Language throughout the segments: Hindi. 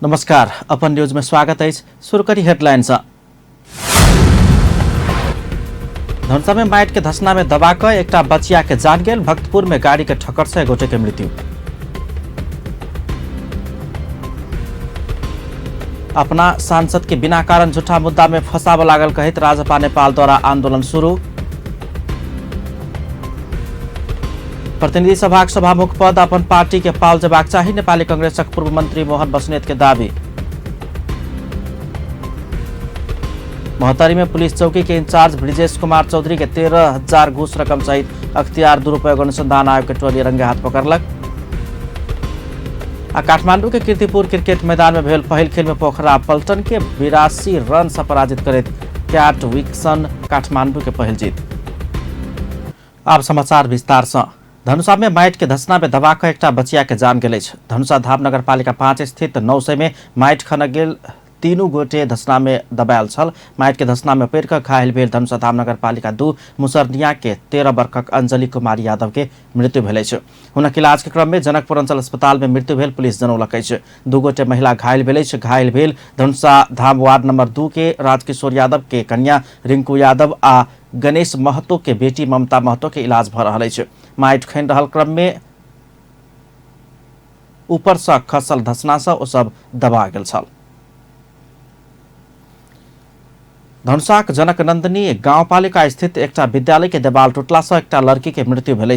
नमस्कार, अपन न्यूज में स्वागत है। शुरू करी हेडलाइंस। धनुषा में माइट के धसना में दबाकर एक बचिया के जान गेल। भक्तपुर में गाड़ी के ठक्कर से गोटे के मृत्यु। अपना सांसद के बिना कारण झूठा मुद्दा में फंसाव लागल कहित राजपा नेपाल द्वारा आंदोलन शुरू। प्रतिनिधि सभा सभामुख पद अपन पार्टी के पाल जबाक चाहिए। नेपाली कांग्रेसक पूर्व मंत्री मोहन बस्नेत के दावी। महोत्तरी में पुलिस चौकी के इंचार्ज ब्रिजेश कुमार चौधरी के 13,000 घूस रकम सहित अख्तियार दुरुपयोग अनुसंधान आयोग के टोली रंगे हाथ पकड़लक। काठमांडू के कीर्तिपुर क्रिकेट मैदान में भेल पहल खेल में पोखरा पल्टन के 82 रन से पराजित करैत कैट विक्सन काठमांडू के पहल जीत। अब समाचार विस्तार से। धनुषा में माइट के धसना में दबाकर एक बचिया के जान गेल। धनुषा धाम नगरपालिका 5 स्थित 900 में माइट खन गेल। तीनू गोटे धसना में दबायल छल। माइट के धसना में पड़ घायल भेल धनुषा धाम नगरपालिका 2 मुसरनिया के 13 वर्षक अंजलि कुमारी यादव के मृत्यु भेल। हुनक इलाज के क्रम में जनकपुर अंचल अस्पताल में मृत्यु भेल पुलिस जनौलक। 2 गोटे महिला घायल भेल। घायल भेल धनुषा धाम वार्ड नंबर 2 के राजकिशोर यादव के कन्या रिंकू यादव आ गणेश महतो के बेटी ममता महतो के इलाज भ रहा है। माइट खन रहल क्रम में ऊपर से खसल धसना से ओ सब दबा गेल छल। धनुषाक जनक नंदिनी गाउँपालिका स्थित एक विद्यालय के देवाल टूटला से एक लड़की के मृत्यु भेल।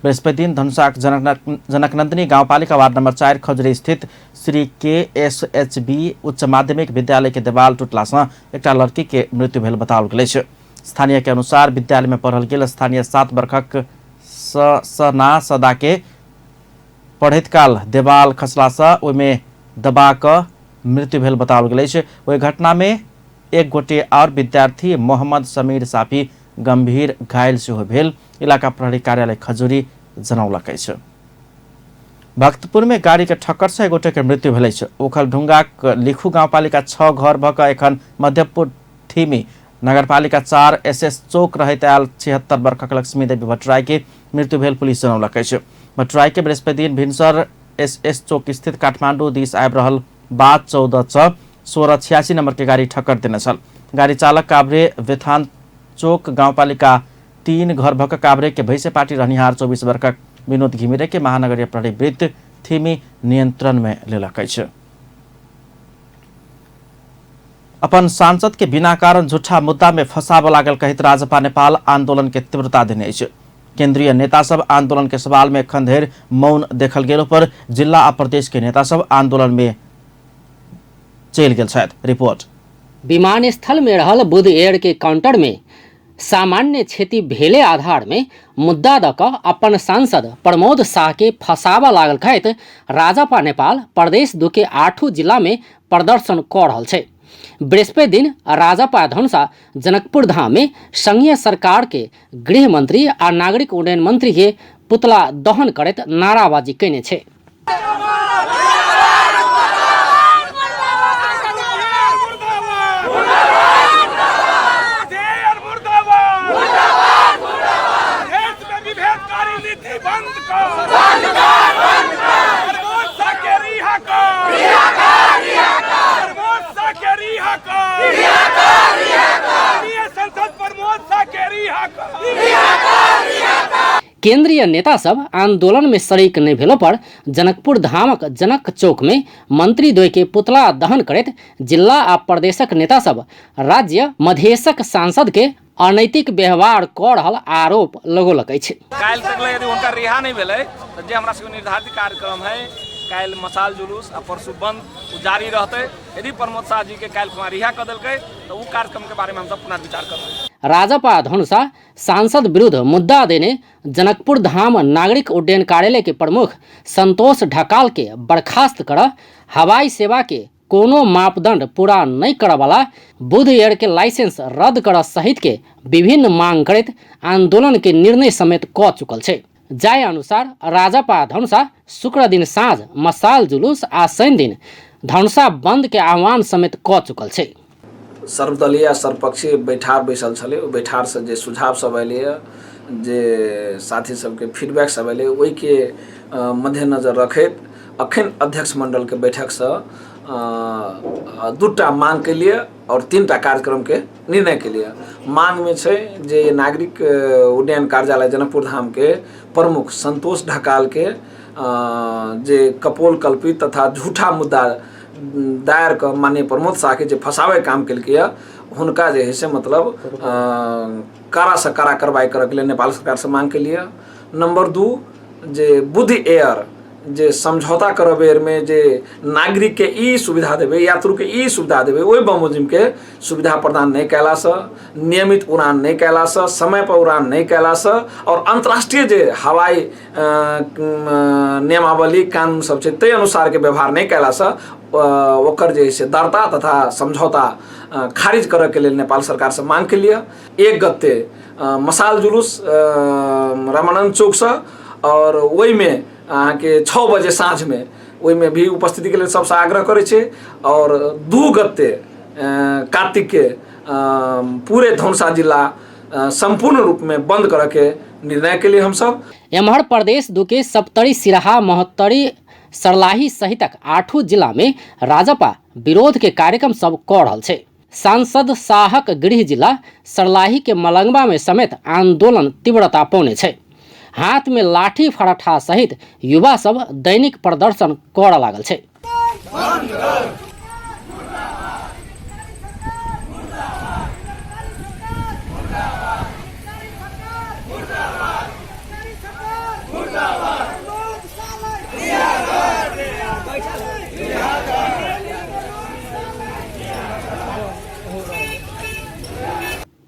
बृहस्पति दिन धनुषाक जनक नंदिनी गाउँपालिका वार्ड नंबर 4 खजुरी स्थित श्री KSHB उच्च माध्यमिक विद्यालय के देवाल टूटला से एक लड़की के मृत्यु भेल बताओल गेल। स्थानीय के अनुसार विद्यालय में पढ़ल गेल स्थानीय 7 वर्षक सना सदा के पढ़ैत काल देवाल खसला से ओहिमे दबा क मृत्यु भेल बताओल गेल। ओहि घटना में एक गोटे और विद्यार्थी मोहम्मद समीर साफी गंभीर घायल सेहो भेल। इलाका प्रहरी कार्यालय खजुरी जनौलक। भक्तपुर में गाड़ी के ठक्कर से एक गोटे के मृत्यु भेल। ओखलढुंगा लिखू गाउँपालिका 6 घर भक एखन मध्यपुर थिमी नगरपालिका 4 SS चौक रहैत आयल 76 वर्षक लक्ष्मी देवी भट्टराई के मृत्यु भेल पुलिस जनौलक। भट्टराई के बृहस्पति दिन भिनसर SS चौक स्थित काठमांडू दिस आबि रहल बाद 14 1686 नंबर के गाड़ी ठक्कर देने छल। गाड़ी चालक काभ्रे वेथान चौक गाउँपालिका 3 घर भक काभ्रे के भैसे पार्टी रहनिहार 24 वर्षक विनोद घिमिरे के महानगरीय प्रहरी वृत्त थिमी नियंत्रण में लेलक। अपन सांसद के बिना कारण झूठा मुद्दा में फंसाव लागल कहित राजपा नेपाल आंदोलन के तीव्रता देने। केंद्रीय नेता सब आंदोलन के सवाल में एखन धरि मौन देखल गेल पर जिला आ प्रदेश के नेता सब आंदोलन में चल गेल छथि। रिपोर्ट। विमानस्थल में रहल बुध एयर के काउंटर में सामान्य क्षति भेले आधार में मुद्दा द क अपन सांसद प्रमोद शाह के फंसावा लागल कहत राजपा नेपाल प्रदेश 2 के 8 जिला में प्रदर्शन क रहल छै। बृहस्पति दिन राजपा धनुषा जनकपुर धाम में संघीय सरकार के गृह मंत्री आ नागरिक उड्डयन मंत्री के पुतला दहन करैत नाराबाजी कैने छै। केंद्रीय नेता सब आंदोलन में शरीक नहीं भेलो पर जनकपुर धामक जनक चौक में मंत्री द्वय के पुतला दहन करैत जिला आ प्रदेशक नेता सब राज्य मधेशक सांसद के अनैतिक व्यवहार क रहल आरोप लगौलक अछि। काल्हि तक यदि हुनका रिहा नहीं भेलै त जे हमरा सबके निर्धारित कार्यक्रम है काल्हि मसाल जुलूस आ परसू बंद जारी रहते। यदि प्रमोद शाह जी के काल्हि खुना रिहा क देलकै तो उ कार्यक्रम के बारे में हम सब पुनर्विचार करबै। राजपा धनुषा सांसद विरुद्ध मुद्दा देने जनकपुर धाम नागरिक उड्डयन कार्यालय के प्रमुख संतोष ढकाल के बर्खास्त कर हवाई सेवा के कोनो मापदंड पूरा नहीं कर वाला बुध एयर के लाइसेंस रद्द कर सहित के विभिन्न मांग करैत आंदोलन के निर्णय समेत क चुकल छै। जाय अनुसार राजपा धनुषा शुक्र दिन साँझ मसाल जुलूस आ शनि दिन धनुषा बंद के आह्वान समेत क चुकल छै। सर्वदलीय आ सर्वपक्षीय बैठार बैसल छलै। ओ बैठार से जे सुझाव सब अयलै जे साथी सबके फीडबैक सब अयलै ओहि के मद्देनजर रखैत अखन अध्यक्ष मंडल के बैठक से दूटा मांग के लिए और 3टा कार्यक्रम के निर्णय के लिए। मांग में छै जे नागरिक उड्डयन कार्यालय जनकपुर धाम के प्रमुख संतोष ढकाल के जे कपोल कल्पित तथा झूठा मुद्दा दायर कर माननीय प्रमोद शाह के जे फंसावे काम केलकै हुनका जे है से मतलब कड़ा से कड़ा कार्रवाई करे के लिए नेपाल सरकार से मांग के लिए। नंबर 2 जे बुद्धि एयर जे समझौता करबेर में जे नागरिक के ई सुविधा देवे, यात्रु के ई सुविधा देवे, ओहि बमोजिम के सुविधा प्रदान नहीं कैला से, नियमित उड़ान नहीं कैला से, समय पर उड़ान नहीं कैला से और अंतर्राष्ट्रीय जे हवाई नियमावली कानून सब छै तै अनुसार के व्यवहार नहीं कैला से ओकर जे से दर्ता तथा समझौता खारिज करे के लिए नेपाल सरकार से मांग के लिए। 1 गते मसाल जुलूस रामानंद चौक से और वही में अहाँ के 6 बजे साँझ में वही में भी उपस्थिति के लिए सबसे आग्रह करे छे और 2 गते कार्तिक के पूरे धनुषा जिला संपूर्ण रूप में बंद करे के निर्णय के लिए हम सब। एम्हर प्रदेश 2 के सप्तरी, सिराहा, महोत्तरी, सर्लाही सहितक 8 जिला में राजपा विरोध के कार्यक्रम सब कऽ रहल छै। सांसद शाहक गृह जिला सर्लाही के मलंगवा में समेत आंदोलन तीव्रता पौने छै। हाथ में लाठी फरठा सहित युवा सब दैनिक प्रदर्शन करऽ लागल छै।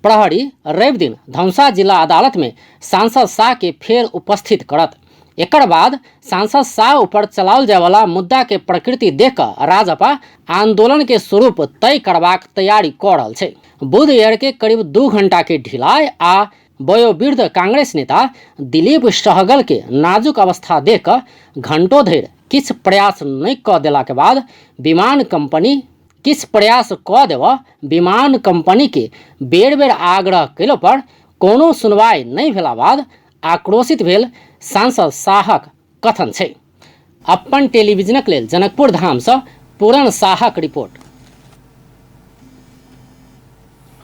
प्रहरी रवि दिन धनुषा जिला अदालत में सांसद शाह के फेर उपस्थित करत। एकर बाद सांसद शाह ऊपर चलाओल जाय वाला मुद्दा के प्रकृति देख कर राजपा आंदोलन के स्वरूप तय करबाक तैयारी कऽ रहल छै। बुध एयर के करीब 2 घंटा के ढिलाई आ वयोवृद्ध कांग्रेस नेता दिलीप सहगल के नाजुक अवस्था देख कर घंटों धरि किछु प्रयास नहीं कऽ देला के बाद विमान कंपनी के बेर बेर आग्रह कयला पर कोनो सुनवाई नहीं भेला बाद आक्रोशित भेल सांसद शाहक कथन छै। अपन टेलीविजनक लेल जनकपुर धाम से पूरण शाहक रिपोर्ट।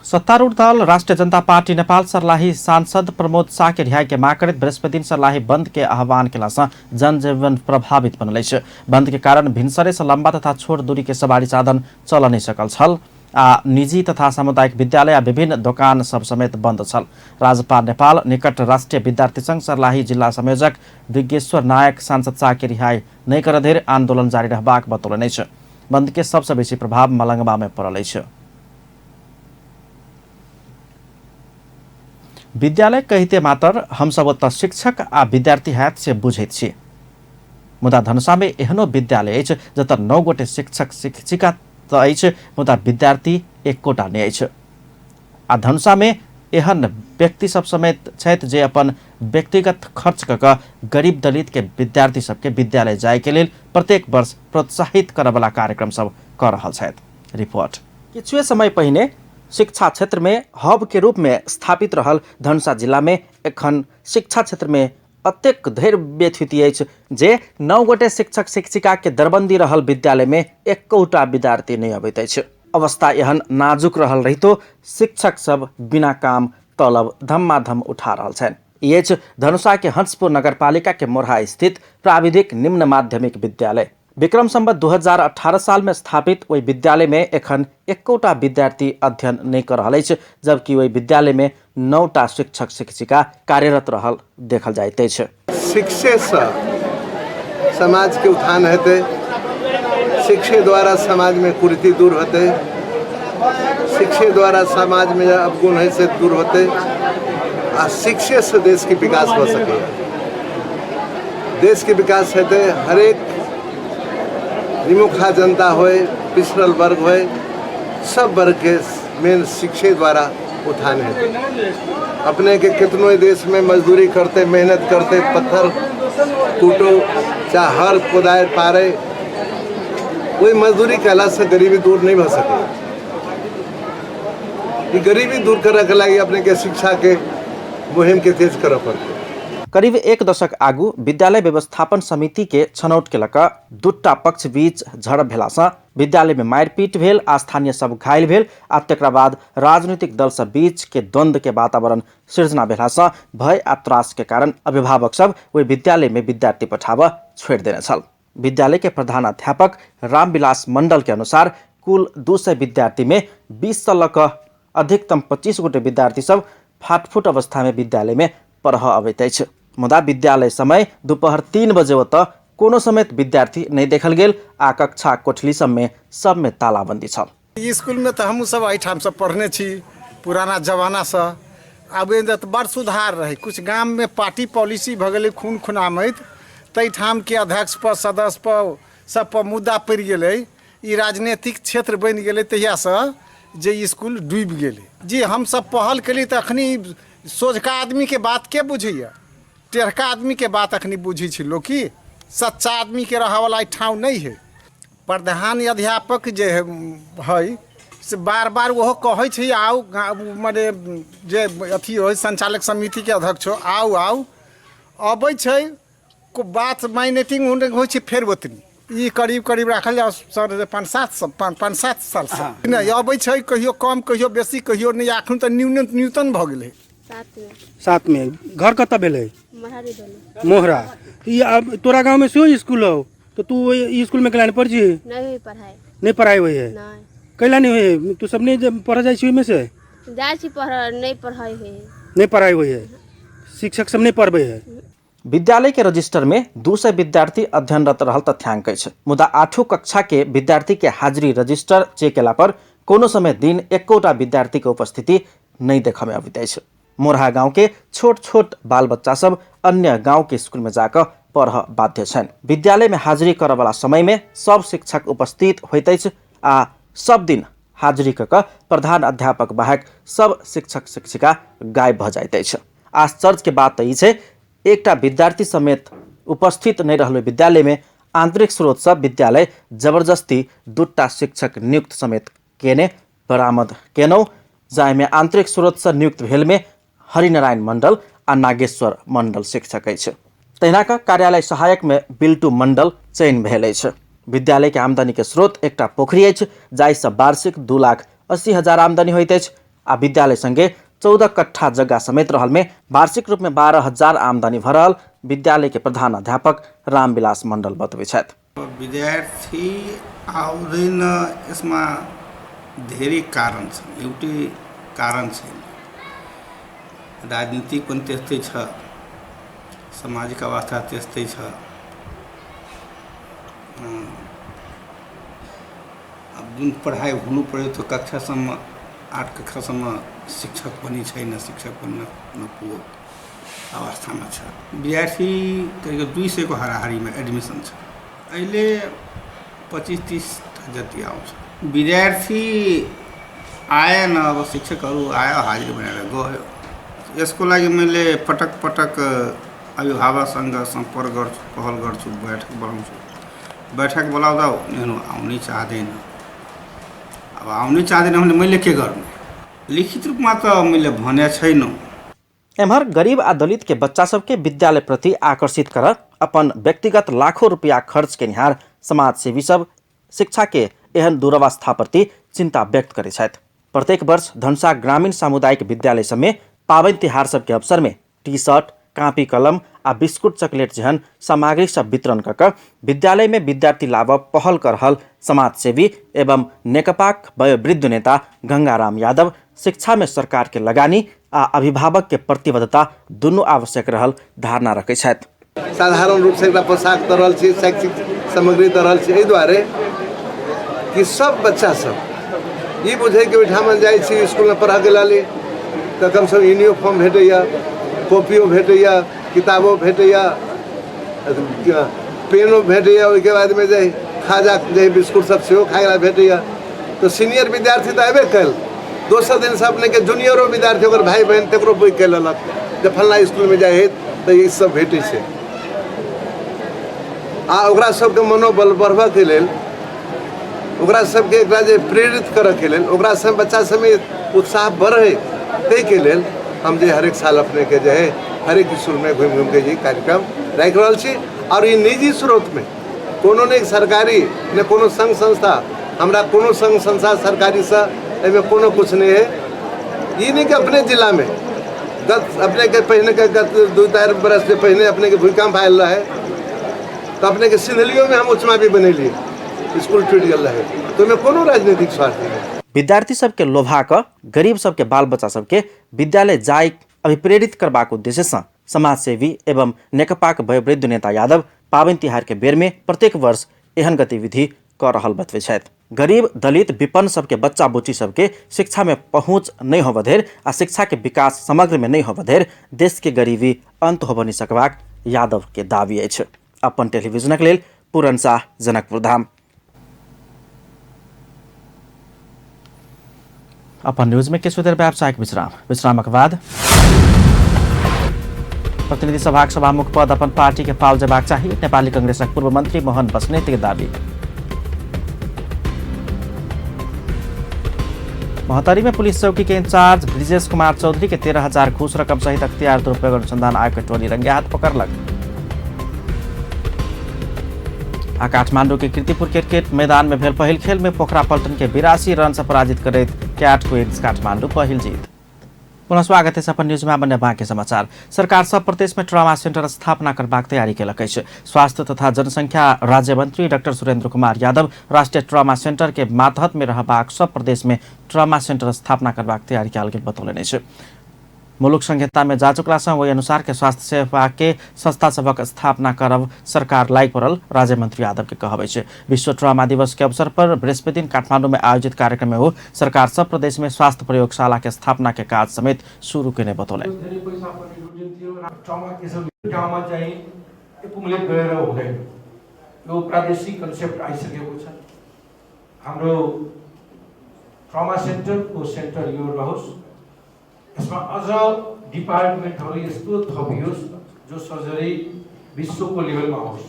सत्तारूढ़ दल राष्ट्रीय जनता पार्टी नेपाल सर्लाही सांसद प्रमोद शाह के रिहाई के माग करैत बृहस्पति दिन सर्लाही बंद के आह्वान केला से जनजीवन प्रभावित बनल अछि। बंद के कारण भिनसरे से लंबा तथा छोट दूरी के सवारी साधन चल नहीं सकल छल आ निजी तथा सामुदायिक विद्यालय आ विभिन्न दोकान सब समेत बंद छल। राजपा नेपाल निकट राष्ट्रीय विद्यार्थी संघ सर्लाही जिला संयोजक विज्ञेश्वर नायक सांसद शाह के रिहाई नहीं कर धरि आंदोलन जारी रहबाक बतौलनि अछि। बंद के सबसे बेसी प्रभाव मलंगवा में पड़ल अछि। विद्यालय कहिते मात्र हमसब ओतऽ शिक्षक आ विद्यार्थी हाथ से बुझैत छी, मुदा धनुषा में एहनो विद्यालय अछि जतऽ 9 गोटे शिक्षक शिक्षिका तऽ अछि मुदा विद्यार्थी एकोटा नहि अछि। आ धनुषा में एहन व्यक्ति सब समेत छथि जे अपन व्यक्तिगत खर्च कऽ कऽ गरीब दलित के विद्यार्थी सबके विद्यालय जाय के लेल प्रत्येक वर्ष प्रोत्साहित करय वाला कार्यक्रम सब कऽ रहल छथि। रिपोर्ट। किछुए समय पहिने शिक्षा क्षेत्र में हब के रूप में स्थापित रहल धनुषा जिला में एखन शिक्षा क्षेत्र में अतेक धैर्य व्यथित अछि जे 9 गोटे शिक्षक शिक्षिका के दरबंदी रहल विद्यालय में एकौटा विद्यार्थी नहीं अबैत अछि। अवस्था एहन नाजुक रहल रहितो शिक्षक सब बिना काम तलब धमाधम उठा रहल छथि। ई अछि धनुषा के हंसपुर नगरपालिका के मोरहा स्थित प्राविधिक निम्न माध्यमिक विद्यालय। विक्रम संवत 2018 साल में स्थापित ओहि विद्यालय में एखन एकौटा विद्यार्थी अध्ययन नहीं कर रहल अछि, जबकि ओहि विद्यालय में 9टा शिक्षक शिक्षिका कार्यरत रहल देखल जाइत अछि। शिक्षे से समाज के उत्थान हेतै, शिक्षे द्वारा समाज में कुरीति दूर होते, शिक्षे द्वारा समाज में अवगुण है से दूर होते आ शिक्षे से देश के विकास हो सके। देश के विकास हेतै हरेक निमुखा जनता होए, पिछड़ल वर्ग होए, सब वर्ग के मेन शिक्षे द्वारा उत्थान है। अपने के कितनों देश में मजदूरी करते, मेहनत करते, पत्थर कूटो चाहे हर कोदार पारे, वही मजदूरी कहला से गरीबी दूर नहीं हो सके। ये गरीबी दूर करने के लिए अपने के शिक्षा के मुहिम के तेज करना पड़ते। करीब एक दशक आगू विद्यालय व्यवस्थापन समिति के छनौट के लक दूटा पक्ष बीच झड़प भेलासँ विद्यालय में मारपीट भेल, स्थानीय सब घायल भेल आ तकरा बाद राजनीतिक दल सब बीच के द्वंद्व के वातावरण सृजना भेलासँ भय आ त्रास के कारण अभिभावक सब ओहि विद्यालय में विद्यार्थी पठाब छोड़ देने छल। विद्यालय के प्रधानाध्यापक रामविलास मंडल के अनुसार कुल 200 विद्यार्थी में 20 से लक अधिकतम 25 गोटे विद्यार्थी सब फाटफुट अवस्था में विद्यालय में पढ़ अबैत अछि। मुदा विद्यालय समय दोपहर 3 बजे ओतऽ कोनो समेत विद्यार्थी नहीं देखल गेल आ कक्षा कोठली सब में तालाबंदी छल। स्कूल में तो हम सब एहिठाम से पढ़ने छी पुराना जमाना से। अब तो बड़ सुधार रहे, कुछ गांव में पार्टी पॉलिसी भ गई खून खुनामैत, तैठाम के अध्यक्ष पर सदस्य पर सब पर मुद्दा पड़ गए। ई राजनीतिक क्षेत्र बन गए तहिया से जे स्कूल डूब गए। जी हम सब पहल कली तो अखनी सोझका आदमी के बात के बुझैया, टेढ़का आदमी के बात अखनी बुझी छी लोग की सच्चा आदमी के रह वाला ठाव नहीं है। प्रधान अध्यापक जे है से बार बार वो कहे छै आओ माने जे अथी हो संचालक समिति के अध्यक्ष आओ अबै छै को बात माइनेटिंग हो छै फेर ओतनी ई करीब रखल जाओ सर 5-7 साल से नहीं अबै छै, कहियो कम कहियो बेसी कहियो नहीं। एखन तो न्यूनतम भ गेलै। 7 में घर कतऽ भेलै? मोहरा। तोरा गांव में सेहो स्कूल हो तो तू स्कूल में कैला पढ़ छी? नहीं पढ़ाई हुई है। कैला नहीं हुई? तू सब नहीं पढ़ जाए छी में से? जाए छी पढ़ नहीं पढ़ाई हुई है। शिक्षक सब नहीं पढ़बे है। विद्यालय के रजिस्टर में 200 विद्यार्थी अध्ययनरत रहल तथ्यांक अछि। मुदा 8वीं कक्षा के विद्यार्थी के हाजिरी रजिस्टर चेक केला पर कोनो समय दिन एकोटा विद्यार्थी के उपस्थिति नहीं देखा में अबैत अछि। मोरहा गांव के छोट छोट बाल बच्चा सब अन्य गांव के स्कूल में जाकर पढ़ बाध्य छन्। विद्यालय में हाजिरी करय वाला समय में सब शिक्षक उपस्थित होइत अछि आ सब दिन हाजिरी क प्रधान अध्यापक बाहेक सब शिक्षक शिक्षिका गायब भ जाइत अछि। आश्चर्य के बात ई छै एकटा विद्यार्थी समेत उपस्थित नहीं रहल विद्यालय में आंतरिक स्रोत से विद्यालय जबरदस्ती 2टा शिक्षक नियुक्त समेत केने बरामद केनौ, जाय में आंतरिक स्रोत से नियुक्त भेल में हरिनारायण मंडल आ नागेश्वर मंडल शिक्षक अछि। तहिना का कार्यालय सहायक में बिल्टू मंडल चयन भेल अछि। विद्यालय के आमदनी के स्रोत एकटा पोखरी अछि जाहि से वार्षिक 2,80,000 आमदनी होइत अछि आ विद्यालय संगे 14 कट्ठा जगह समेत रहल में वार्षिक रूप में 12,000 आमदनी भ रहल विद्यालय के प्रधान अध्यापक रामविलास मंडल बतबै छथि। विद्यार्थी आउँदैन यसमा धेरै कारण छन्। एउटै कारण छैन, राजनीति पनि त्यस्तै छ, सामाजिक अवस्था त्यस्तै छ। अब जुन पढाइ हुनु पर्यो त्यो कक्षासम्म 8 कक्षासम्म शिक्षक पनि छैन, शिक्षक पनि नपुगेको अवस्थामा छ। विद्यार्थी करिब 200 को हाराहारीमा एडमिसन छ। अहिले 25-30 जति आउँछ। विद्यार्थी आएन, अब शिक्षकहरू आयो हाजिरी बनाएर गयो। यसको लागि मैले पटक पटक अभिभावकसँग सम्पर्क गर्छु, पहल गर्छु, बैठक बोलाउँछु। बैठक बोलाउँदा उनीहरू आउनै चाहदैन। अब आउनै चाहदैन भने मैले के गर्नु? लिखित रूपमा त मैले भने छैन। एम्हर गरीब आ दलित के बच्चा सबके विद्यालय प्रति आकर्षित कर अपन व्यक्तिगत लाखों रुपया खर्च केनिहार समाजसेवी सब शिक्षा के एहन दुरवस्था प्रति चिंता व्यक्त करै छथि। प्रत्येक वर्ष धनुषा ग्रामीण सामुदायिक विद्यालय सब में पाबनि तिहार सब के अवसर में टी शर्ट, कापी कलम आ बिस्कुट चॉकलेट जहन सामग्री सब वितरण कर विद्यालय में विद्यार्थी लाभ पहल कर रहल समाजसेवी एवं नेकपा वयोवृद्ध नेता गंगाराम यादव शिक्षा में सरकार के लगानी आ अभिभावक के प्रतिबद्धता दुनू आवश्यक रहल धारणा रखै छथि। साधारण रूप से पोशाक दऽ रहल छी, शैक्षिक सामग्री दऽ रहल छी, एहि दुआरे कि सब बच्चा सब ई बुझे कि ओहिठाम जाइ छी स्कूल में पढ़ऽ के लेल तऽ कम से कम यूनिफॉर्म भेटैया, कॉपियो भेटैया, किताबो भेटैया, पेनो भेटैया, ओहिके बाद में जे खाजा जे बिस्कुट सब सेहो खाय ला भेटैया। तो सीनियर विद्यार्थी तऽ अयबे कल, दोसर दिन से अपने के जूनियरो विद्यार्थी ओकर भाई बहन तकरो बुक के लेलक जे फलना स्कूल में जाए तो ये सब भेटै छै। आ ओकरा सबके मनोबल बढ़बऽ के लेल, ओकरा सबके एकरा जे प्रेरित करऽ के लेल, ओकरा सब बच्चा सब में उत्साह बढ़े ताहि के लेल हम जे हर एक साल अपने के जे है हर एक स्कूल में घूम घूम के जी कार्यक्रम रख रहा छी। और ये निजी स्रोत में कोनो ने सरकारी ने कोनो संघ संस्था हमरा कोनो संघ संस्था सरकारी से एमे कोनो कुछ नहीं है। ये नहीं कि अपने जिला में अपने के पहले के 2-4 बरस से पहले अपने के भूकंप आयल रहा है तो अपने के सिंधलियों में हम उचमा भी बनेलिए स्कूल टूट गल है। तो में कोनो राजनीतिक स्वार्थ नहीं है। विद्यार्थी सबके लोभा क गरीब सबके बाल बच्चा सबके विद्यालय जाय अभिप्रेरित करबाक उद्देश्य से समाजसेवी एवं नेकपाक वयोवृद्ध नेता यादव पाबनि तिहार के बेर में प्रत्येक वर्ष एहन गतिविधि कर रहल बतबै छथि। गरीब दलित विपन्न सबके बच्चा बुच्ची सबके शिक्षा में पहुँच नहीं होबऽ धरि आ शिक्षा के विकास समग्र में नहीं होबऽ धरि देश के गरीबी अंत होबऽ नहीं सकबाक यादव के दावी अछि। अपन टेलीविजनक लेल पूरन शाह, जनकपुर धाम। अपन न्यूज में किछु देर व्यावसायिक विश्रामक बाद प्रतिनिधि सभाक सभामुख पद अपन पार्टी के पाल जेबाक चाही, नेपाली कांग्रेसक पूर्व मंत्री मोहन बस्नेत के दावी। महोत्तरी में पुलिस चौकी के इंचार्ज ब्रिजेश कुमार चौधरी के 13,000 घूस रकम सहित अख्तियार दुरुपयोग अनुसंधान आयोग के टोली रंगे हाथ पकड़लक। आ काठमांडू के कीर्तिपुर क्रिकेट मैदान में भेल पहिल खेल में पोखरा पल्टन के 82 रन से पराजित करैत कैट क्वींस काठमांडू पहिल जीत। पुनः स्वागत है अपन न्यूज में बने बाँकी समाचार। सरकार सब प्रदेश में ट्रामा सेंटर स्थापना करबाक तैयारी केलक अछि। स्वास्थ्य तथा जनसंख्या राज्य मंत्री डॉक्टर सुरेंद्र कुमार यादव राष्ट्रीय ट्रामा सेंटर के मातहत में रहबाक सब प्रदेश में ट्रामा सेंटर स्थापना करबाक तैयारी कयल गेल बतौलनि अछि। मुलुक संहिता में जा चुकला से वही अनुसार के स्वास्थ्य सेवा के संस्था सबक स्थापना करब सरकार लायक पड़ल राज्य मंत्री यादव के कहब अछि। विश्व ट्रामा दिवस के अवसर पर बृहस्पति दिन काठमांडू में आयोजित कार्यक्रम में सरकार सब प्रदेश में स्वास्थ्य प्रयोगशाला के स्थापना के कार्य समेत शुरू करने बतौले। प्रादेशिक कन्सेप्ट आइसकेको छ। हाम्रो ट्रामा सेन्टर को सेन्टर यो रहोस्। यसमा अझ डिपार्टमेन्टहरू यस्तो थपियोस् जो सर्जरी विश्वको लेभलमा होस्।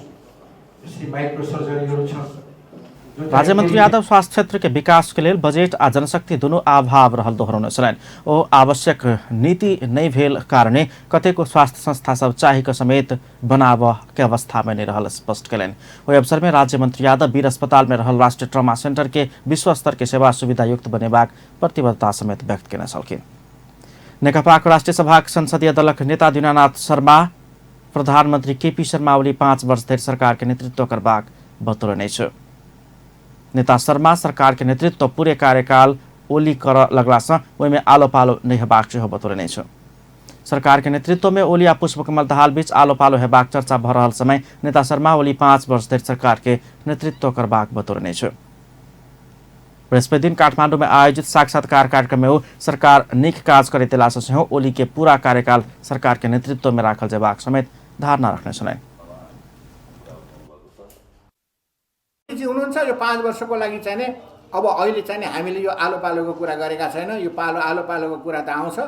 जस्तै माइक्रो सर्जरीहरू छ। राज्य मंत्री यादव स्वास्थ्य क्षेत्र के विकास के लिए बजेट आ जनशक्ति दोनों अभाव रहल दोहरौने छलनि। ओ आवश्यक नीति नहीं भेल कारणे कतेको स्वास्थ्य संस्था सब चाही के समेत बनाव के अवस्था में नहीं रहल स्पष्ट कयलनि। ओहि अवसर में राज्य मंत्री यादव वीर अस्पताल में रहल राष्ट्रीय ट्रामा सेंटर के विश्व स्तर के सेवा सुविधा युक्त बनेबाक प्रतिबद्धता समेत व्यक्त केने छलखिन। नेकपाक राष्ट्रिय सभा संसदीय दलक नेता दीनानाथ शर्मा प्रधानमंत्री केपी शर्मा ओली 5 वर्ष धरि सरकार के नेतृत्व करबाक बतौलनि अछि। नेता शर्मा सरकार के नेतृत्व पूरे कार्यकाल ओली कर लगला से ओहि में आलो पालो नहीं हेबाक सेहो बतौलनि अछि। सरकार के नेतृत्व में ओली आ पुष्पकमल दाहाल बीच आलो पालो हेबाक चर्चा भ रहल समय नेता शर्मा ओली 5 वर्ष धरि सरकार के नेतृत्व करबाक बतौलनि अछि। बृहस्पति दिन काठमांडू में आयोजित साक्षात्कार कार्यक्रम में सरकार नीक काज करैत अयला से सेहो ओली के पूरा कार्यकाल सरकार के नेतृत्व में राखल जेबाक समेत धारणा रखने छलनि। हुनुहुन्छ यो 5 वर्षको लागि चाहिँ अब अहिले चाहिँ हामीले यो आलो पालोको कुरा गरेका छैन। यो आलो पालोको कुरा त आउँछ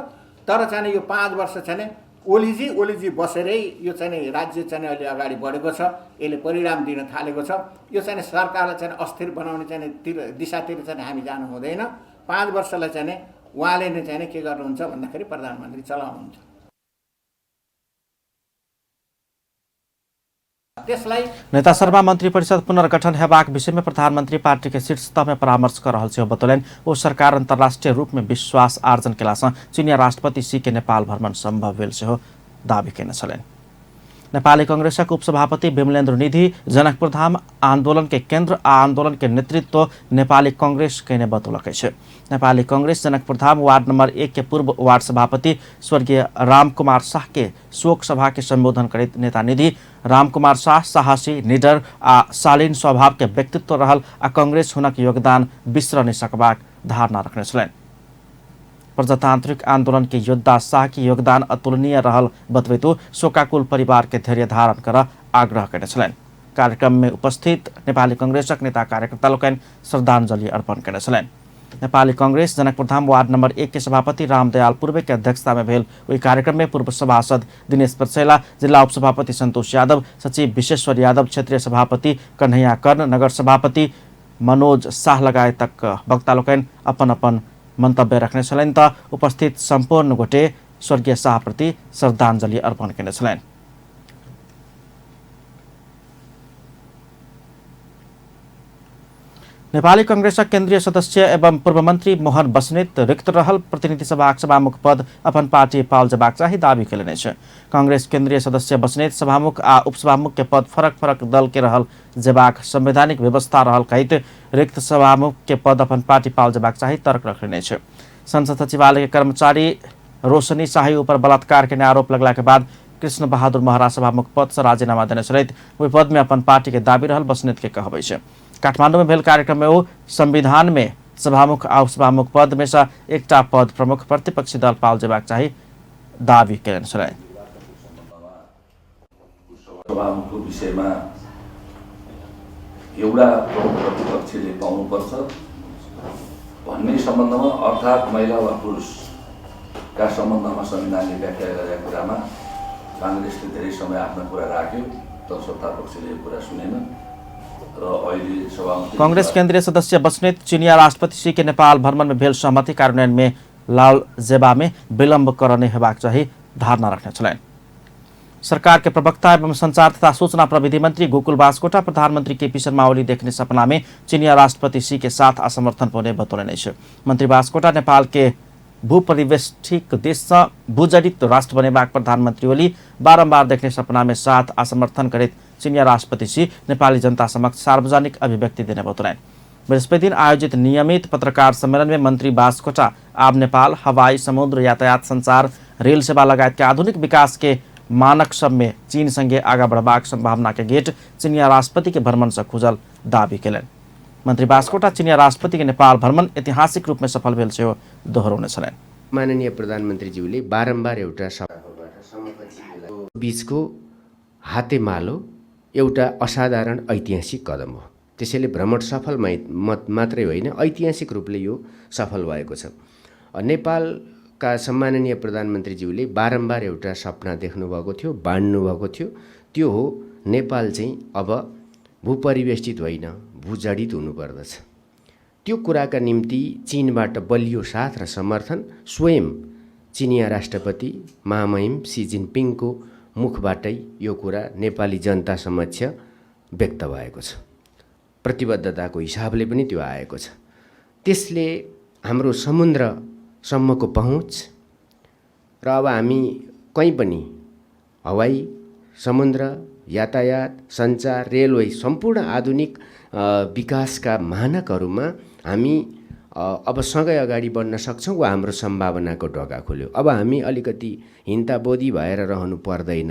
तर चाहिँ यो 5 वर्ष चाहिँ ओलीजी बसेरै यो चाहिँ राज्य चाहिँ अहिले अगाडि बढेको छ। यसले परिणाम दिन थालेको छ। यो चाहिँ सरकारलाई चाहिँ अस्थिर बनाउने चाहिँ दिशातिर चाहिँ हामी जानु हुँदैन। 5 वर्षलाई चाहिँ उहाँले नै चाहिँ के गर्नुहुन्छ भन्दाखेरि प्रधानमन्त्री चलाउनुहुन्छ। नेता शर्मा मंत्री परिषद पुनर्गठन हेबाक विषय में प्रधानमंत्री पार्टी के शीर्ष स्तर में परामर्श कर रहल सेहो बतौलनि। ओ सरकार अंतर्राष्ट्रीय रूप में विश्वास आर्जन केला से चीनिया राष्ट्रपति सी के नेपाल भ्रमण संभव भेल सेहो दावी केने छलनि। नेपाली कांग्रेसक उपसभापति विमलेन्द्र निधि जनकपुर धाम आंदोलन के केंद्र आ आंदोलन के नेतृत्व नेपाली कांग्रेस केने बतौलक अछि। नेपाली कांग्रेस जनकपुर धाम वार्ड नंबर 1 के पूर्व वार्ड सभापति स्वर्गीय रामकुमार शाह के शोक सभा के संबोधन करैत नेता निधि रामकुमार शाह साहसी, निडर आ शालीन स्वभाव के व्यक्तित्व रहल आ कांग्रेस हुनक योगदान बिसर नहीं सकबाक धारणा रखने छलनि। प्रजातांत्रिक आंदोलन के योद्धा शाह की योगदान अतुलनीय रहल बतबैतो शोकाकुल परिवार के धैर्य धारण कर आग्रह करने छलनि। कार्यक्रम में उपस्थित नेपाली कांग्रेसक नेता कार्यकर्ता लोकनि श्रद्धांजलि अर्पण करने छलनि। नेपाली कांग्रेस जनकपुर धाम वार्ड नंबर 1 के सभापति रामदयाल पूर्वे के अध्यक्षता में भेल ओहि कार्यक्रम में पूर्व सभासद दिनेश परसेला, जिला उपसभापति संतोष यादव, सचिव विश्वेश्वर यादव, क्षेत्रीय सभापति कन्हैया कर्ण, नगर सभापति मनोज शाह लगायतक वक्ता लोकनि अपन अपन मंतव्य रखने छलनि। त उपस्थित संपूर्ण गोटे स्वर्गीय शाहप्रति श्रद्धाञ्जली अर्पण गर्ने छन्। नेपाली कांग्रेसका केन्द्रीय सदस्य एवं पूर्व मन्त्री मोहन बस्नेत रिक्त रहल प्रतिनिधि सभा सभामुख पद अपन पार्टी पाल जबाक चाही दावी कयलनि छ। कांग्रेस केन्द्रीय सदस्य बस्नेत सभामुख आ उपसभामुख के पद फरक फरक दल के रहल जेबाक संवैधानिक व्यवस्था रहल कहित रिक्त सभामुख के पद अपन पार्टी पाल जबाक चाही तर्क रखने छ। संसद सचिवालय के कर्मचारी रोशनी शाही ऊपर बलात्कार के आरोप लगला के बाद कृष्ण बहादुर महरा सभामुख पद से राजीनामा देने सहित वही पद में अपन पार्टी के दावी रहल बस्नेत के कहबै छ। काठमाडौँ में भेल कार्यक्रम में वो संविधान में सभामुख आ उपसभामुख पद में से एकटा पद प्रमुख प्रतिपक्षी दल पाल जेबाक चाही दावी कयलनि छन्। सभामुखको विषयमा एउटा प्रमुख प्रतिपक्षीले पाउनुपर्छ भन्ने सम्बन्धमा अर्थात् महिला वा पुरुषका सम्बन्धमा संविधानले व्याख्या गरेका कुरामा कांग्रेसले धेरै समय आफ्नो कुरा राख्यो तर सत्तापक्षले यो कुरा सुनेन। कांग्रेस केन्द्रीय सदस्य बस्नेत चीनिया राष्ट्रपति सी के नेपाल भ्रमण में भेल सहमति कार्यान्वयन में लाल जेबा में विलम्ब करने हेबाक चाही धारणा रखने छन्। सरकार के प्रवक्ता एवं संचार तथा सूचना प्रविधि मंत्री गोकुल बास्कोटा प्रधानमंत्री केपी शर्मा ओली देखने सपना में चीनिया राष्ट्रपति सी के साथ असमर्थन होने बतौलनि छ। मंत्री बास्कोटा नेपाल के भूपरिवेष्ठित देश से भूजडित राष्ट्र बनेबाक प्रधानमंत्री ओली बारंबार देखने सपना में साथ असमर्थन करित चीनिया राष्ट्रपति सी नेपाली जनता समक्ष सार्वजनिक अभिव्यक्ति देने बतौलनि। बृहस्पति दिन आयोजित नियमित पत्रकार सम्मेलन में मंत्री बास्कोटा आब नेपाल हवाई समुद्र यातायात संचार रेल सेवा लगायत के आधुनिक विकास के मानक सब में चीन संगे आगा बढ़बाक संभावना के गेट चीनिया राष्ट्रपति के भ्रमण से खुजल दावी कयलनि। मंत्री बास्कोटा चीनिया राष्ट्रपति के नेपाल भ्रमण ऐतिहासिक रूप में सफल भेल सेहो दोहोऱ्याउने छन्। माननीय प्रधानमन्त्रीज्यूले बारम्बार एउटा बीचको हातेमालो एउटा असाधारण ऐतिहासिक कदम हो। त्यसैले भ्रमण सफल मात्रै होइन ऐतिहासिक रूपले यो सफल भएको छ। नेपालका सम्माननीय प्रधानमन्त्रीज्यूले बारम्बार एउटा सपना देख्नुभएको थियो, बाँड्नुभएको थियो, त्यो हो नेपाल चाहिँ अब भूपरिवेष्टित होइन भूजडित हुनुपर्दछ। त्यो कुराका निम्ति चीनबाट बलियो साथ र समर्थन स्वयं चीनिया राष्ट्रपति महामहिम सी जिनपिङको मुखबाटै यो कुरा नेपाली जनता समक्ष व्यक्त भएको छ। प्रतिबद्धताको हिसाबले पनि त्यो आएको छ। त्यसले हाम्रो समुद्रसम्मको पहुँच र अब हामी कहीँ पनि हवाई समुद्र यातायात सञ्चार रेलवे सम्पूर्ण आधुनिक विकासका मानकहरूमा हामी अब सँगै अगाडि बढ्न सक्छौँ वा हाम्रो सम्भावनाको ढोका खोल्यो। अब हामी अलिकति हिन्ताबोधी भएर रहनु पर्दैन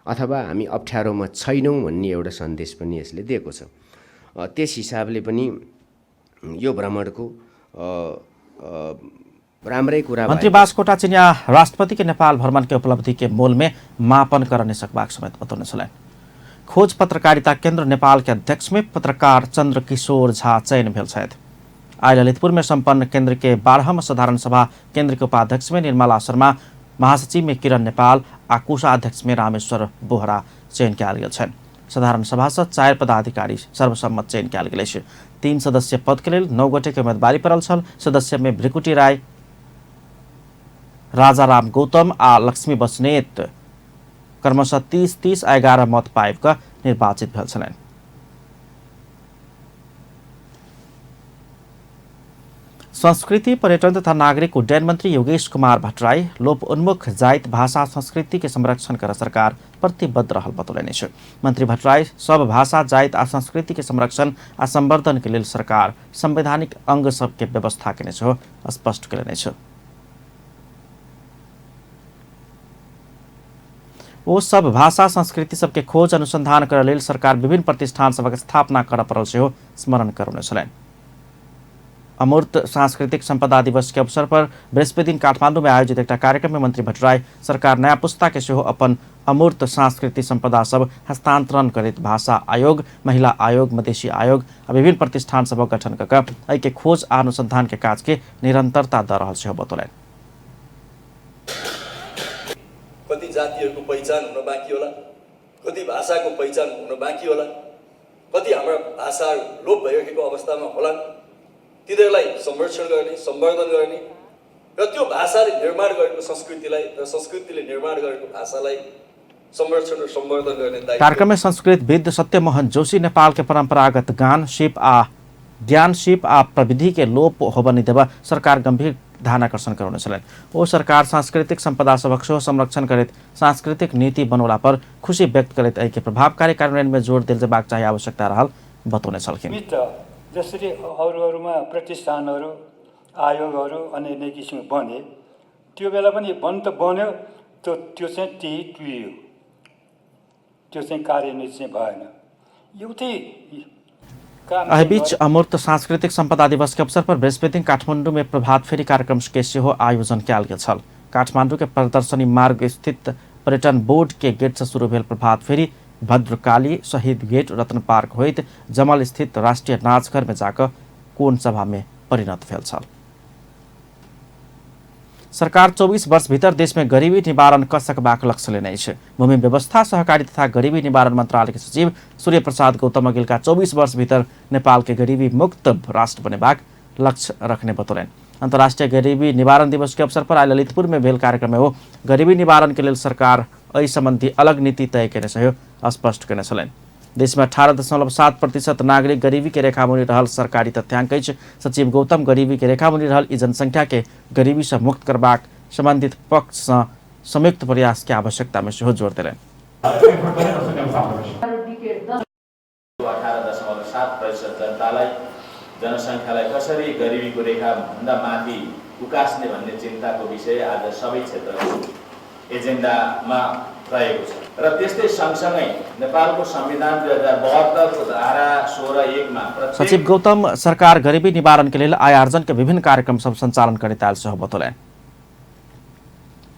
अथवा हामी अप्ठ्यारोमा छैनौँ भन्ने एउटा सन्देश पनि यसले दिएको छ। त्यस हिसाबले पनि यो भ्रमणको राम्रै कुरा। मंत्री बास्कोटा चीनिया राष्ट्रपति के नेपाल भ्रमण के उपलब्धि के मोल में मापन करने सकबाक समेत बतौने छन्। खोज पत्रकारिता केन्द्र नेपाल के अध्यक्ष में पत्रकार चंद्र किशोर झा चयन भेल छथि। आई ललितपुर में संपन्न केंद्र के 12वां साधारण सभा केंद्र के उपाध्यक्ष में निर्मला शर्मा, महासचिव में किरण नेपाल आ कोषाध्यक्ष में रामेश्वर बोहरा चयन कयल गेल छन्। साधारण सभा से 4 पदाधिकारी सर्वसम्मत चयन कयल गेल अछि। 3 सदस्य पद के लिए 9 गोटे के उम्मीदवारी पड़ल छल। सदस्य में भृकुटी राय, राजाराम गौतम आ लक्ष्मी बस्नेत क्रमशः 30-30 आ 11 मत पाइब निर्वाचित भेल छन्। संस्कृति पर्यटन तथा नागरिक उड्डयन मंत्री योगेश कुमार भट्टराई लोप उन्मुख जाइत भाषा संस्कृति के संरक्षण कर सरकार प्रतिबद्ध रहल बतौलनि छ। मंत्री भट्टराई सब भाषा जाइत आ संस्कृति के संरक्षण आ संवर्धन के लिए सरकार संवैधानिक अंग सब के व्यवस्था केने छ स्पष्ट कयलनि छ। ओ सब भाषा संस्कृति सबके खोज अनुसंधान कर लेल सरकार विभिन्न प्रतिष्ठान सबक स्थापना कर पड़ल सेहो स्मरण करौने छलनि। अमूर्त सांस्कृतिक संपदा दिवस के अवसर पर बृहस्पति दिन काठमाडौँ में आयोजित एक कार्यक्रम में मंत्री भट्टराई सरकार नया पुस्ता के सेहो अपन अमूर्त सांस्कृतिक संपदा सब हस्तांतरण करित भाषा आयोग, महिला आयोग, मधेसी आयोग और विभिन्न प्रतिष्ठान सब गठन कर के खोज आ अनुसंधान के काज के निरंतरता द रहल सेहो बतौलनि। कति जातिहरूको पहिचान हुन बाँकी होला, कति भाषाको पहिचान हुन बाँकी होला, कति हाम्रा भाषाहरू लोप भइरहेको अवस्थामा होला। तिनीहरूलाई संरक्षण गर्ने, सम्वर्धन गर्ने र त्यो भाषाले निर्माण गरेको संस्कृतिलाई र संस्कृतिले निर्माण गरेको भाषालाई संरक्षण र सम्वर्धन गर्ने दायित्व। कार्यक्रम में संस्कृतविद सत्यमोहन जोशी नेपाल के परंपरागत गान शिप आ ज्ञान शिप आ प्रविधि के लोप होबनी देव सरकार गंभीर ध्यान आकर्षण कराउने छन्। ओ सरकार सांस्कृतिक संपदा सबक सेहो संरक्षण करैत सांस्कृतिक नीति बनौला पर खुशी व्यक्त करैत एके प्रभावकारी कार्यान्वयन में जोड़ दिल जेबाक चाहिए आवश्यकता रहल बताउने छलखिन। जसरी अरूमा प्रतिष्ठानहरू आयोगहरू अनि अनेक किसिम बने त्यो बेला पनि बन्द त बन्यो त्यो चाहिँ त्यही टुइयो त्यो चाहिँ कार्यान्वित चाहिँ भएन। एउटै बीच अमूर्त सांस्कृतिक संपदा दिवस के अवसर पर बृहस्पति काठमाडौँ में प्रभात फेरी कार्यक्रम के सेहो आयोजन कयल गेल छल। काठमाडौँ के प्रदर्शनी मार्ग स्थित पर्यटन बोर्ड के गेट से शुरू भेल प्रभात फेरी भद्रकाली शहीद गेट रत्न पार्क होइत जमल स्थित राष्ट्रीय नाचघर में जाकर कोन सभा में परिणत भेल छल। सरकार 24 वर्ष भीतर देश में गरीबी निवारण क सकबाक लक्ष्य लेने छै। भूमि व्यवस्था सहकारी तथा गरीबी निवारण मंत्रालय के सचिव सूर्य प्रसाद गौतम अगिलका 24 वर्ष भीतर नेपाल के गरीबी मुक्त राष्ट्र बनेबाक लक्ष्य रखने बतौलन। अंतर्राष्ट्रीय गरीबी निवारण दिवस के अवसर पर आज ललितपुर में भेल कार्यक्रम में वो गरीबी निवारण के लिए सरकार एहि संबंधी अलग नीति तय करने से स्पष्ट करने छलनि। देश में 18.7% नागरिक गरीबी के रेखा मुनि रहल सरकारी तथ्यांक अछि। सचिव गौतम गरीबी के रेखा मुनि रहल ई जनसंख्या के गरीबी से मुक्त करबाक संबंधित पक्ष से संयुक्त प्रयास के आवश्यकता में सेहो जोड़ देलनि। 18.7% जनतालाई जनसंख्यालाई कसरी गरीबीको रेखा भन्दा माथि उकास्ने भन्ने चिन्ताको विषय आज सबै क्षेत्रको एजेन्डामा रहेको छ। र त्यस्तै सँगसँगै नेपालको संविधान 2072 को धारा 16(1) मा सचिव गौतम सरकार गरीबी निवारण के लिए आय आर्जन के विभिन्न कार्यक्रम सब संचालन करने आयल से बतौलन।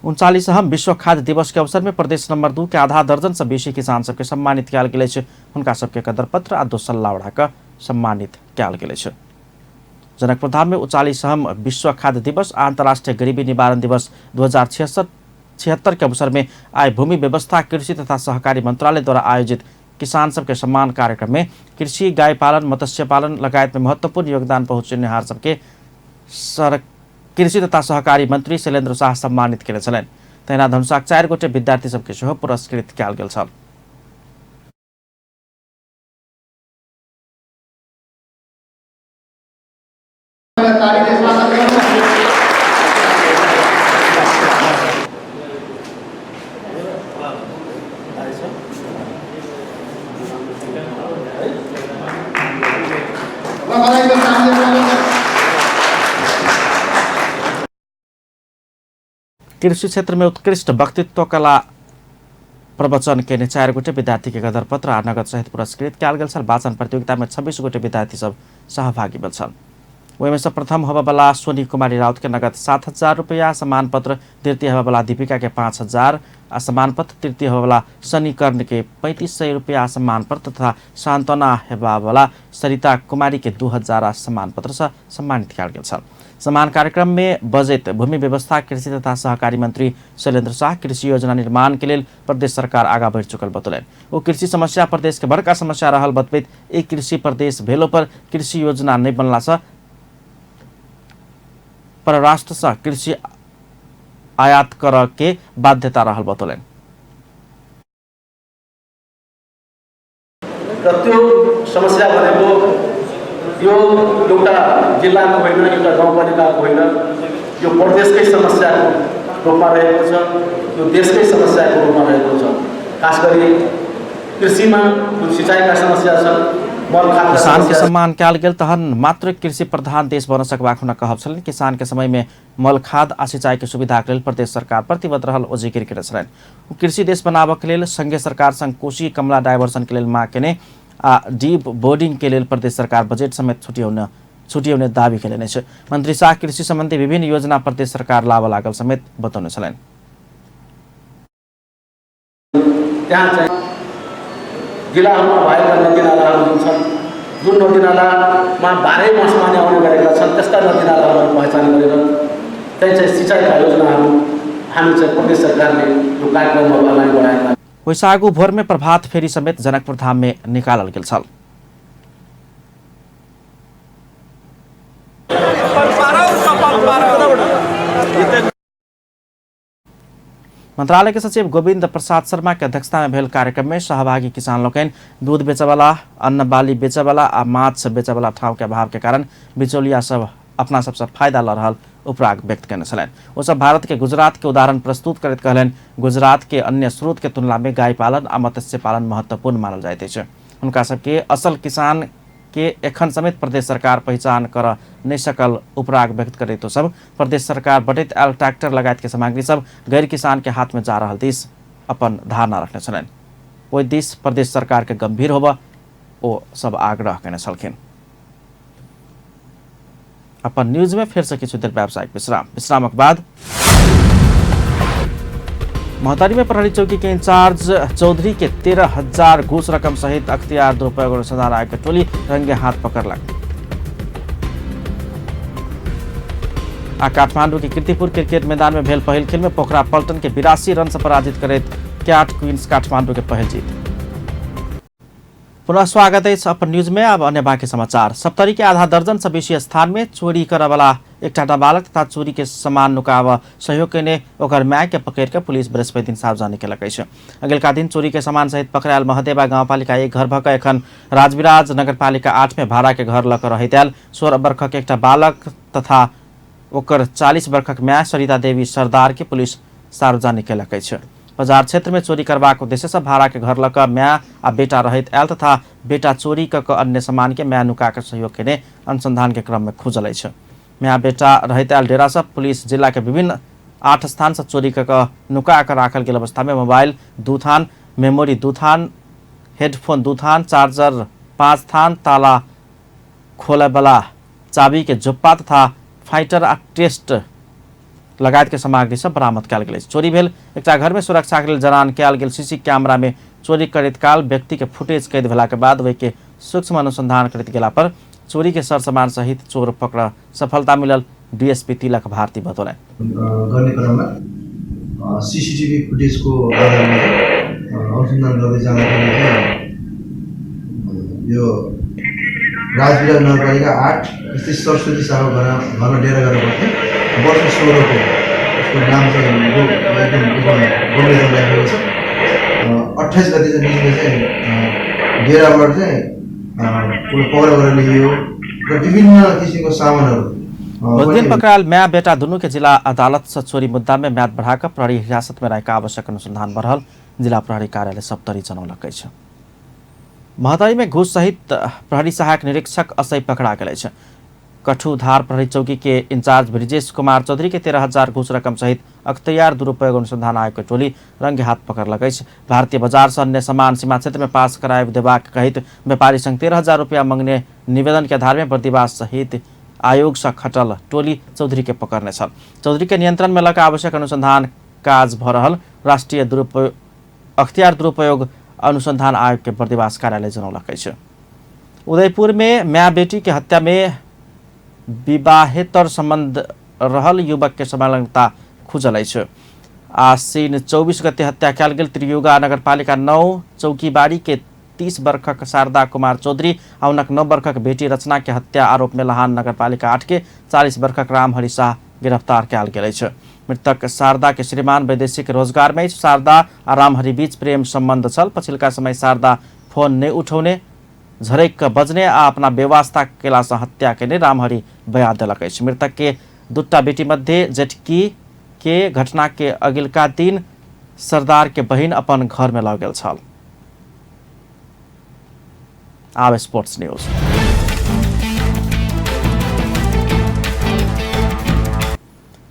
39वां विश्व खाद्य दिवस के अवसर में प्रदेश नंबर 2 के आधा दर्जन से बेसी किसान सबके सम्मानित कयल गेल छै। हुनका सबके कदर पत्र आ दोसल्ला ओढ़ा सम्मानित कयल गेल छै। जनकपुर धाम में 39वां विश्व खाद्य दिवस आ अंतर्राष्ट्रीय गरीबी निवारण दिवस 2076 के अवसर में आज भूमि व्यवस्था कृषि तथा सहकारी मंत्रालय द्वारा आयोजित किसान सबके सम्मान कार्यक्रम में कृषि गाय पालन मत्स्य पालन लगायत में महत्वपूर्ण योगदान पहुंचनिहार सबके कृषि तथा सहकारी मंत्री शैलेन्द्र शाह सम्मानित केने छलनि। तहिना धनुषाक 4 गोटे विद्यार्थी सबके सेहो पुरस्कृत कयल गेल छल। कृषि क्षेत्र में उत्कृष्ट वक्तित्व कला प्रवचन के 4 गोटे विद्यार्थी के गदर पत्र आ नगद सहित पुरस्कृत कयल गेल छल। वाचन प्रतियोगिता में 26 गोटे विद्यार्थी सब सहभागी भेल छल। ओहिमे से प्रथम होबयवला सोनी कुमारी राउत के नगद 7,000 रुपया सम्मान पत्र, द्वितीय होबयवला दीपिका के 5,000 आ सम्मान पत्र, तृतीय होबयवला सनी कर्ण के 3500 रुपया सम्मान पत्र तथा सांत्वना हेबावला सरिता कुमारी के 2,000 सम्मान पत्र से सम्मानित कयल गेल छल। सम्मान कार्यक्रम में बजट भूमि व्यवस्था कृषि तथा सहकारी मंत्री शैलेन्द्र शाह कृषि योजना निर्माण के लिए प्रदेश सरकार आगा बढ़ चुकल बतौलन। वो कृषि समस्या प्रदेश के बड़का समस्या रहल बतबैत एक कृषि प्रदेश भेलो पर कृषि योजना नहीं बनला से परराष्ट्र से कृषि आयात कर के बाध्यता रहल बतौलन। समस्या भनेको यो एउटा जिल्लाको होइन, एउटा गाउँपालिकाको होइन, यो प्रदेशकै समस्याको रूपमा रहेको छ, यो देशकै समस्याको रूपमा रहेको छ। खास गरी कृषिमा सिंचाइका समस्या छन्। किसान के सम्मान कयल गेल तहन मात्र कृषि प्रधान देश बन सकबाक हुन कहब छलनि। किसान के समय में मल खाद आ सिंचाई के सुविधा के लेल प्रदेश सरकार प्रतिबद्ध रहल ओ जिक्र केने छलनि। कृषि देश बनाबऽ के लेल संघीय सरकार संग कोशी कमला डायवर्सन के लेल मांग केने आ डीप बोर्डिंग के लेल प्रदेश सरकार बजट समेत छुट्याउने दावी केने छ। मंत्री शाह कृषि संबंधी विभिन्न योजना प्रदेश सरकार लाभ लागल समेत बताउनु छलनि। जिल्लाहरूमा भएका नदीनालाहरू जुन छन्, जुन नदीनालामा 12 मास पानी आउने गरेका छन्, त्यस्ता नदीनालाहरू पहिचान गरेर चाहिँ सिँचाइका योजनाहरू हामी चाहिँ प्रदेश सरकारले यो कार्यक्रमहरू अगाडि बढाएका। वैशाखु भोर में प्रभात फेरी समेत जनकपुर धाम में निकालल गेल छल। मंत्रालय के सचिव गोविंद प्रसाद शर्मा के अध्यक्षता में भेल कार्यक्रम में सहभागी किसान लोकनि दूध बेचेवाला, अन्न बाली बेचेवाला आ माछ बेचेवाला ठाव के अभाव के कारण बिचौलिया सब अपना सबसे फायदा ल रहल उपराग व्यक्त करने छलनि। ओ सब भारत के गुजरात के उदाहरण प्रस्तुत करैत कहलनि गुजरात के अन्य स्रोत के तुलना में गाय पालन आ मत्स्य पालन महत्वपूर्ण मानल जाइत अछि। हुनका सबके असल किसान के एखन समेत प्रदेश सरकार पहचान कर नहीं सकल उपराग व्यक्त करे तो सब प्रदेश सरकार बढ़त आयल ट्रैक्टर लगायत के सामग्री सब गैर किसान के हाथ में जा रहा दिस अपन धारणा रखने छलनि। ओहि दिस प्रदेश सरकार के गंभीर होबा ओ सब आग्रह करने छलखिन। अपन न्यूज में फिर से किछु देर व्यावसायिक विश्रामक बाद मोहतारी में प्रहरी चौकी के इंचार्ज चौधरी के 13,000 घूस रकम सहित अख्तियार दुरुपयोग अनुसंधान आयोग के टोली रंगे हाथ पकड़लक। आ काठमांडू के कीर्तिपुर क्रिकेट मैदान में भेल पहिल खेल में पोखरा पल्टन के 82 रन से पराजित करैत कैट क्वींस काठमांडू के पहिल जीत। पुनः स्वागत है अपन न्यूज में। अब अन्य बाकी समाचार। सप्तरी के आधा दर्जन से बेसी स्थान में चोरी करे वाला एक नाबालक तथा चोरी के सामान नुकाव सहयोग करने ओकर माय के पकड़ के पुलिस बृहस्पति दिन सार्वजनिक केलक अछि। अगिलका दिन चोरी के सामान सहित पकड़ायल महदेवा गाउँपालिका 1 घर भक एखन राजविराज नगरपालिका 8 में भाड़ा के घर लक रहैत आयल 16 वर्षक एकटा बालक तथा ओकर 40 वर्षक माय सरिता देवी सरदार के पुलिस सार्वजनिक केलक अछि। बाजार क्षेत्र में चोरी करबाक उद्देश्य से भाड़ा के घर लक माय आ बेटा रहित आयल तथा बेटा चोरी क अन्य सामान के माय नुका के सहयोग करने अनुसंधान के क्रम में खुजल अछि। माय बेटा रहित आयल डेरा से पुलिस जिला के विभिन्न 8 स्थान से चोरी क नुका कर राखल गेल अवस्था में मोबाइल 2 थान, मेमोरी 2 थान, हेडफोन 2 थान, चार्जर 5 थान, ताला खोले वाला चाबी के जुप्पा तथा फाइटर आ टेस्ट लगायत के सामग्री सब बरामद कयल गेल। चोरी भेल एकटा घर में सुरक्षा के लेल जरान कयल गेल सीसी कैमरा में चोरी करैत काल व्यक्ति के फुटेज कैद भेला के बाद वही के सूक्ष्म अनुसंधान करैत गेला पर चोरी के सरसामान सहित चोर पकड़ सफलता मिलल। डीएसपी तिलक भारती बतौले गर्ने क्रममा सीसीटीभी फुटेजको अनुसन्धान गर्दै जाँदाखेरि यो राजविराज नगरपालिका 8 स्थित सरस्वती साहु घर डेरा गरेर बस्ने वर्ष 16 को उसको नाम चाहिँ गोमेजन राखेको छ। 28 गते चाहिँ निस्केर चाहिँ डेराबाट चाहिँ पक्राउ गरेर ल्याइयो र विभिन्न किसिमको सामानहरू। उस दिन पकड़ायल माय बेटा दोनों के जिला अदालत से चोरी मुद्दा में म्याद बढ़ाकर प्रहरी हिरासत में रहेका आवश्यक अनुसंधान बढ़ल जिला प्रहरी कार्यालय सप्तरी जनौलक अछि। महतारी में घूस सहित प्रहरी सहायक निरीक्षक असै पकड़ा गेल अछि। कठुधार प्रहरी चौकी के इंचार्ज ब्रिजेश कुमार चौधरी के 13,000 घूस रकम सहित अख्तियार दुरुपयोग अनुसंधान आयोग के टोली रंगे हाथ पकड़लक अछि। भारतीय बाजार से अन्य सामान सीमा क्षेत्र में पास कराए देबाक कहित व्यापारी संग 13,000 रुपया मांगने निवेदन के आधार में प्रतिवाद सहित आयोग से खटल टोली चौधरी के पकड़ने छल। चौधरी के नियंत्रण में लगा आवश्यक अनुसंधान काज भ रहल राष्ट्रीय अख्तियार दुरुपयोग अनुसंधान आयोग के प्रतिवाद कार्यालय जनौलक अछि। उदयपुर में माय बेटी के हत्या में विवाहेतर संबंध रहल युवक के संलग्नता खुजल अछि। आश्विन 24 गते हत्या कयल गेल त्रियुगा नगरपालिका 9 चौकीबाड़ी के 30 वर्षक शारदा कुमार चौधरी आ हुनक 9 वर्षक बेटी रचना के हत्या आरोप में लहान नगरपालिका 8 के 40 वर्षक रामहरि शाह गिरफ्तार कयल गेल अछि। मृतक शारदा के श्रीमान वैदेशिक रोजगार में शारदा आ रामहरि बीच प्रेम संबंध छल। पछिल्का समय शारदा फोन नहीं उठौने झरैक बजने आ अपना व्यवस्था केला से हत्या केने रामहरि बयान देलक अछि। मृतक के दूटा बेटी मध्य जेठकी के घटना के अगिलका दिन सरदार के बहिन अपन घर में लऽ गेल छल। आब sports news.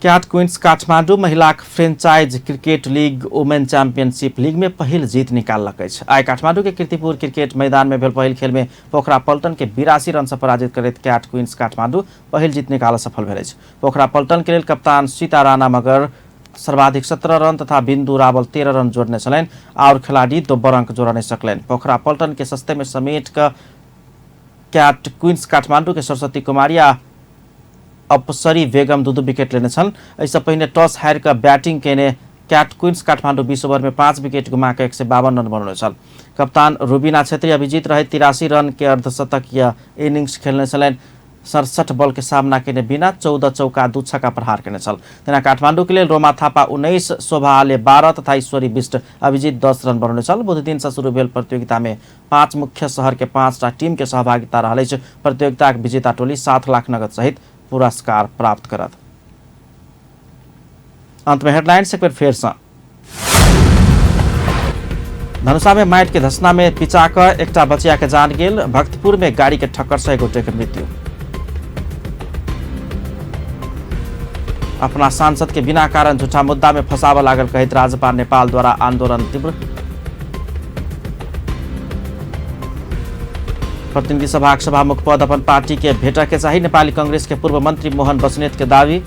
Cat queens Kathmandu महिला franchise cricket league women championship league में पहिल जीत निकालक अछि। आइ काठमांडू के कीर्तिपुर क्रिकेट मैदान में भेल पहिल खेल में पोखरा पल्टन के 82 रन से पराजित करैत कैट क्वींस काठमांडू पहिल जीत निकाल सफल भेल अछि। पोखरा पल्टन के लेल कप्तान सीता राणा मगर सर्वाधिक 17 रन तथा बिंदु रावल 13 रन जोड़ने छलनि और खिलाड़ी 2 अंक जोड़ नहीं सकलनि। पोखरा पल्टन के सस्ते में समेट कर कैट क्वींस काठमांडू के सरस्वती कुमारी आ अपसरी बेगम 2 विकेट लेने छन्। ऐसे पहले टॉस हार कर बैटिंग केने कैट क्वींस काठमांडू 20 ओवर में 5 विकेट गुमा के 152 रन बनाउने छल। कप्तान रुबीना छेत्री अभिजीत रहे 83 रन के अर्धशतकीय इनिंग्स खेलने छलनि। 67 बल के सामना करने बिना 14 चौका 2 छक्का प्रहार करने छल। तेना काठमाडौँ के लिए रोमा थापा 19, शोभा आले 12 तथा ईश्वरी बिष्ट अभिजीत 10 रन बनाउने छल। बुध दिन से शुरू भेल प्रतियोगिता में 5 मुख्य शहर के 5टा टीम के सहभागिता रहले छ। प्रतियोगिता के विजेता टोली 7 लाख नगद सहित पुरस्कार प्राप्त करत। अंत में हेडलाइंस एक बार फिर से। धनुषा में माइट के धसना में पिचाक एकटा बचिया के जान गेल। भक्तपुर में गाड़ी के ठक्कर से 1 गोटे के मृत्यु। अपना सांसद के बिना कारण झूठा मुद्दा में फंसावा लागल कहित राज्यपाल नेपाल द्वारा आंदोलन तीव्र। प्रतिनिधि सभा सभामुख पद अपन पार्टी के भेटा के चाहिए। नेपाली कांग्रेस के पूर्व मंत्री मोहन बस्नेत के दावी।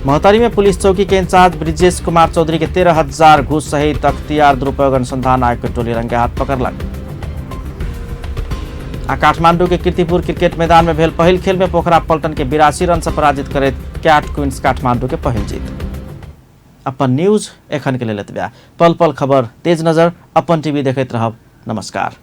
महोत्तरी में पुलिस चौकी के इंचार्ज ब्रिजेश कुमार चौधरी के 13,000 घूस सहित अख्तियार दुरुपयोग अनुसंधान आयोग के टोली रंगे हाथ पकड़लक। काठमांडू के कीर्तिपुर क्रिकेट मैदान में भेल पहिल खेल में पोखरा पलटन के 82 रन से पराजित करे कैट क्वींस काठमांडू के पहिल जीत। अपन न्यूज एखन के लेल एतबे। पल पल खबर तेज नजर अपन टीवी देखैत रहब। नमस्कार।